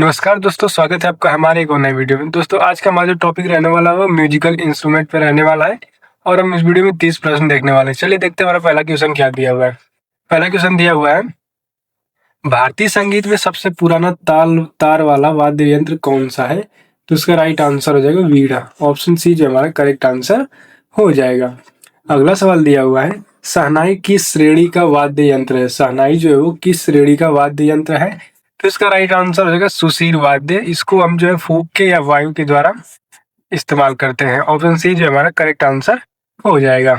नमस्कार दोस्तों, स्वागत है आपका हमारे एक और नए वीडियो में। दोस्तों आज का हमारा जो टॉपिक रहने वाला है वो म्यूजिकल इंस्ट्रूमेंट पे रहने वाला है और हम इस वीडियो में 30 प्रश्न देखने वाले हैं। चलिए देखते हैं हमारा पहला क्वेश्चन क्या दिया हुआ है। पहला क्वेश्चन दिया हुआ है, भारतीय संगीत में सबसे पुराना तार वाला वाद्य यंत्र कौन सा है? तो इसका राइट आंसर हो जाएगा वीणा। ऑप्शन सी जो हमारा करेक्ट आंसर हो जाएगा। अगला सवाल दिया हुआ है, शहनाई किस श्रेणी का वाद्य यंत्र है? शहनाई जो है वो किस श्रेणी का वाद्य यंत्र है? तो इसका राइट आंसर हो जाएगा सुशीर वाद्य। इसको हम जो है फूंक के या वायु के द्वारा इस्तेमाल करते हैं। ऑप्शन सी जो हमारा करेक्ट आंसर हो जाएगा।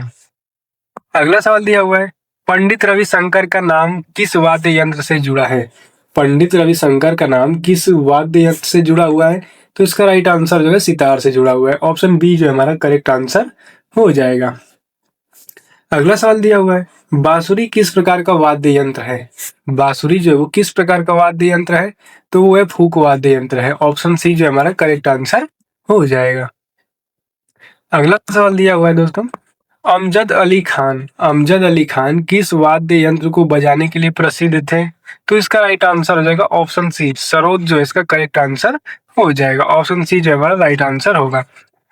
अगला सवाल दिया हुआ है, पंडित रविशंकर का नाम किस वाद्य यंत्र से जुड़ा है? पंडित रविशंकर का नाम किस वाद्य यंत्र से जुड़ा हुआ है? तो इसका राइट आंसर जो है सितार से जुड़ा हुआ है। ऑप्शन बी जो हमारा करेक्ट आंसर हो जाएगा। अगला सवाल दिया हुआ है, बांसुरी किस प्रकार का वाद्य यंत्र है? बांसुरी जो है वो किस प्रकार का वाद्य यंत्र है? तो वो है फूक वाद्य यंत्र है। ऑप्शन सी जो हमारा करेक्ट आंसर हो जाएगा। अगला सवाल दिया हुआ है दोस्तों, अमजद अली खान किस वाद्य यंत्र को बजाने के लिए प्रसिद्ध थे? तो इसका राइट आंसर हो जाएगा ऑप्शन सी, सरोद जो है इसका करेक्ट आंसर हो जाएगा। ऑप्शन सी जो हमारा राइट आंसर होगा।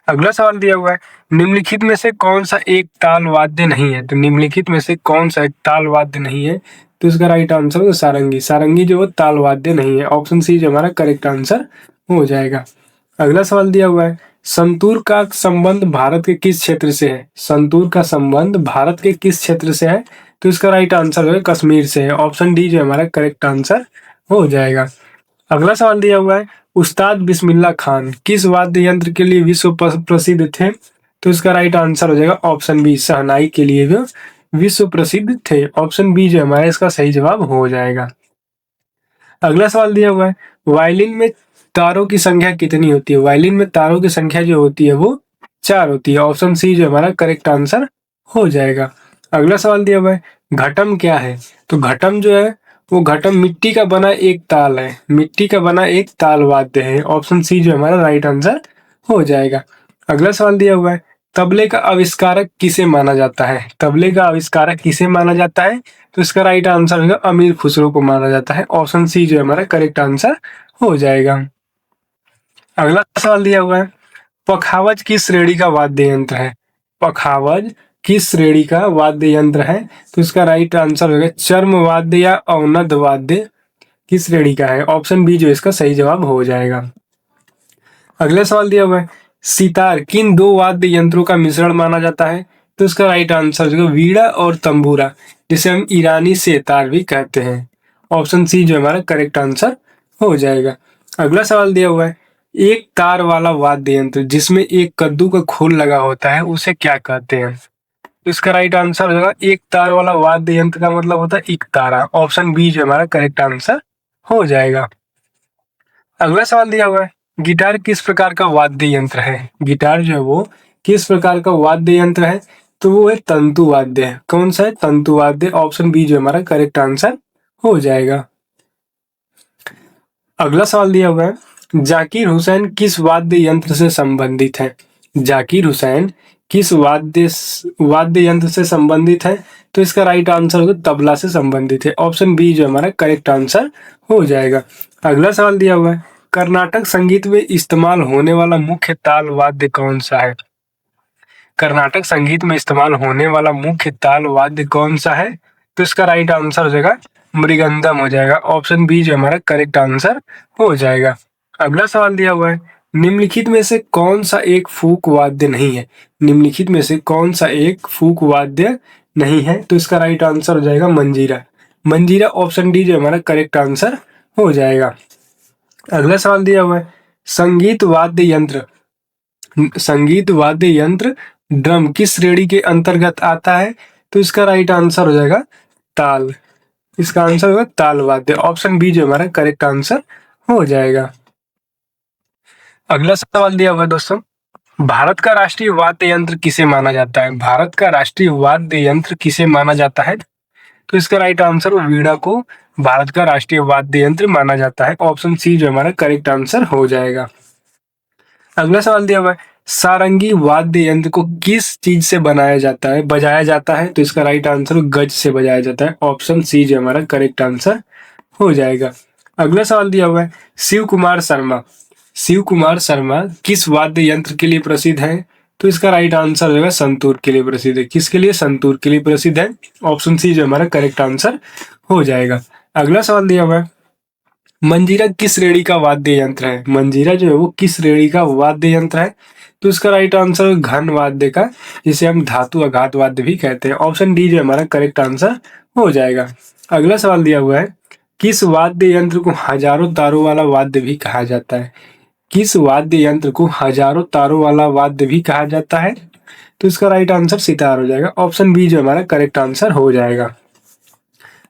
अगला सवाल दिया हुआ है, निम्नलिखित में से कौन सा एक ताल वाद्य नहीं है? तो निम्नलिखित में से कौन सा एक ताल वाद्य नहीं है? तो इसका राइट आंसर है सारंगी। सारंगी जो है ताल वाद्य नहीं है। ऑप्शन सी जो हमारा करेक्ट आंसर हो जाएगा। अगला सवाल दिया हुआ है, संतूर का संबंध भारत के किस क्षेत्र से है? संतूर का संबंध भारत के किस क्षेत्र से है? तो इसका राइट आंसर जो है कश्मीर से है। ऑप्शन डी जो हमारा करेक्ट आंसर हो जाएगा। अगला सवाल दिया हुआ है, उस्ताद बिस्मिल्लाह खान किस वाद्य यंत्र के लिए विश्व प्रसिद्ध थे? तो इसका राइट आंसर हो जाएगा ऑप्शन बी, शहनाई के लिए भी विश्व प्रसिद्ध थे। ऑप्शन बी जो हमारा इसका सही जवाब हो जाएगा। अगला सवाल दिया हुआ है, वायलिन में तारों की संख्या कितनी होती है? वायलिन में तारों की संख्या जो होती है वो 4 होती है। ऑप्शन सी जो हमारा करेक्ट आंसर हो जाएगा। अगला सवाल दिया हुआ है, घटम क्या है? तो घटम जो है वो घटम मिट्टी का बना एक ताल है। मिट्टी का बना एक ताल वाद्य है। ऑप्शन सी जो हमारा राइट आंसर हो जाएगा। अगला सवाल दिया हुआ है, तबले का आविष्कारक किसे माना जाता है? तबले का आविष्कारक किसे माना जाता है? तो इसका राइट आंसर होगा अमीर खुसरो को माना जाता है। ऑप्शन सी जो हमारा करेक्ट आंसर हो जाएगा। अगला सवाल दिया हुआ है, पखावज किस श्रेणी का वाद्य यंत्र है? पखावज किस श्रेणी का वाद्य यंत्र है? तो इसका राइट आंसर होगा चर्म वाद्य या अवनद वाद्य किस श्रेणी का है? ऑप्शन बी जो इसका सही जवाब हो जाएगा। अगला सवाल दिया हुआ है, सितार किन दो वाद्य यंत्रों का मिश्रण माना जाता है? तो इसका राइट आंसर जो वीणा और तंबूरा, जिसे हम ईरानी सेतार भी कहते हैं। ऑप्शन सी जो हमारा करेक्ट आंसर हो जाएगा। अगला सवाल दिया हुआ है, एक तार वाला वाद्य यंत्र जिसमें एक कद्दू का खोल लगा होता है उसे क्या कहते हैं? तो इसका राइट आंसर होगा एक तार वाला वाद्य यंत्र का मतलब होता है एक तारा। ऑप्शन बी जो हमारा करेक्ट आंसर हो जाएगा। अगला सवाल दिया हुआ है, गिटार किस प्रकार का वाद्य यंत्र है? गिटार जो है वो किस प्रकार का वाद्य यंत्र है? तो वो है तंतु वाद्य है। कौन सा है? तंतु वाद्य। ऑप्शन बी जो हमारा करेक्ट आंसर हो जाएगा। अगला सवाल दिया हुआ है, जाकिर हुसैन किस वाद्य यंत्र से संबंधित है? जाकिर हुसैन किस वाद्य यंत्र से संबंधित है? तो इसका राइट आंसर होगा तबला से संबंधित है। ऑप्शन बी जो हमारा करेक्ट आंसर हो जाएगा। अगला सवाल दिया हुआ है, कर्नाटक संगीत में इस्तेमाल होने वाला मुख्य ताल वाद्य कौन सा है? कर्नाटक संगीत में इस्तेमाल होने वाला मुख्य ताल वाद्य कौन सा है? तो इसका राइट आंसर हो जाएगा मृगंदम हो जाएगा। ऑप्शन बी जो हमारा करेक्ट आंसर हो जाएगा। अगला सवाल दिया हुआ है, निम्नलिखित में से कौन सा एक फूक वाद्य नहीं है? निम्नलिखित में से कौन सा एक फूक वाद्य नहीं है? तो इसका राइट आंसर हो जाएगा मंजीरा। मंजीरा ऑप्शन डी जो हमारा करेक्ट आंसर हो जाएगा। अगला सवाल दिया हुआ है, संगीत वाद्य यंत्र ड्रम किस श्रेणी के अंतर्गत आता है? तो इसका राइट आंसर हो जाएगा ताल। इसका आंसर होगा ताल वाद्य। ऑप्शन बी जो हमारा करेक्ट आंसर हो जाएगा। अगला सवाल दिया हुआ है दोस्तों, भारत का राष्ट्रीय वाद्य यंत्र किसे माना जाता है? भारत का राष्ट्रीय वाद्य यंत्र किसे माना जाता है? तो इसका राइट आंसर वीणा को भारत का राष्ट्रीय वाद्य यंत्र माना जाता है। ऑप्शन सी जो हमारा करेक्ट आंसर हो जाएगा। अगला सवाल दिया हुआ है, सारंगी वाद्य यंत्र को किस चीज से बजाया जाता है? तो इसका राइट आंसर गज से बजाया जाता है। ऑप्शन सी जो हमारा करेक्ट आंसर हो जाएगा। अगला सवाल दिया हुआ है, शिव कुमार शर्मा। शिव कुमार शर्मा किस वाद्य यंत्र के लिए प्रसिद्ध है? तो इसका राइट आंसर होगा संतूर के लिए प्रसिद्ध है। किसके लिए? संतूर के लिए प्रसिद्ध है। ऑप्शन सी जो हमारा करेक्ट आंसर हो जाएगा। अगला सवाल दिया हुआ है, मंजीरा किस श्रेणी का वाद्य यंत्र है? मंजीरा जो है वो किस श्रेणी का वाद्य यंत्र है? तो इसका राइट आंसर है घन वाद्य का, जिसे हम धातु आघात वाद्य भी कहते हैं। ऑप्शन डी जो हमारा करेक्ट आंसर हो जाएगा। अगला सवाल दिया हुआ है, किस वाद्य यंत्र को हजारों तारों वाला वाद्य भी कहा जाता है? किस वाद्य यंत्र को हजारों तारों वाला वाद्य भी कहा जाता है? तो इसका राइट आंसर सितार हो जाएगा। ऑप्शन बी जो हमारा करेक्ट आंसर हो जाएगा।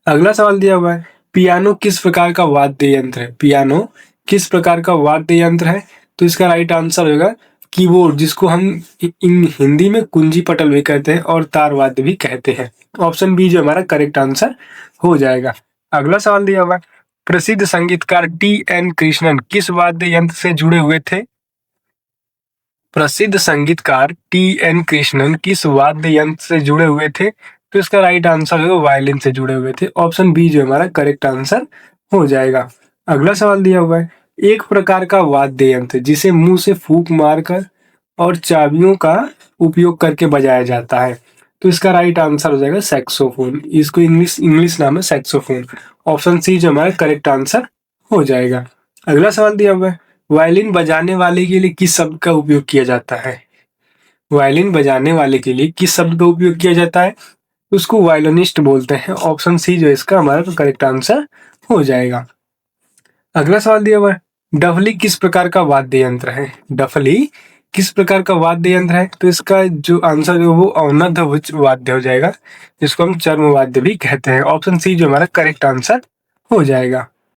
अगला सवाल दिया हुआ है, पियानो किस प्रकार का वाद्य यंत्र है? पियानो किस प्रकार का वाद्य यंत्र है? तो इसका राइट आंसर होगा कीबोर्ड, जिसको हम हिंदी में कुंजी पटल भी कहते हैं और तार वाद्य भी कहते हैं। ऑप्शन बी जो हमारा करेक्ट आंसर हो जाएगा। अगला सवाल दिया हुआ है, प्रसिद्ध संगीतकार टी.एन. कृष्णन किस वाद्य यंत्र से जुड़े हुए थे? प्रसिद्ध संगीतकार टी.एन. कृष्णन किस वाद्य यंत्र से जुड़े हुए थे? तो इसका राइट आंसर है वायलिन से जुड़े हुए थे। ऑप्शन बी जो हमारा करेक्ट आंसर हो जाएगा। अगला सवाल दिया हुआ है, एक प्रकार का वाद्य यंत्र जिसे मुंह से फूंक मारकर और चाबियों का उपयोग करके बजाया जाता है। तो इसका राइट आंसर हो जाएगा सैक्सोफोन। इसको इंग्लिश नाम है सैक्सोफोन। ऑप्शन सी जो हमारा करेक्ट आंसर हो जाएगा। अगला सवाल दिया हुआ है, वायलिन बजाने वाले के लिए किस शब्द का उपयोग किया जाता है? वायलिन बजाने वाले के लिए किस शब्द का उपयोग किया जाता है? उसको वायलिनिस्ट बोलते हैं। ऑप्शन सी जो इसका हमारा करेक्ट आंसर हो जाएगा। अगला सवाल दिया हुआ है, डफली किस प्रकार का वाद्य यंत्र है? डफली किस प्रकार का वाद्य यंत्र है? तो इसका जो आंसर है वो अवनद वाद्य हो जाएगा, जिसको हम चर्म वाद्य भी कहते हैं। ऑप्शन सी जो हमारा करेक्ट आंसर हो जाएगा।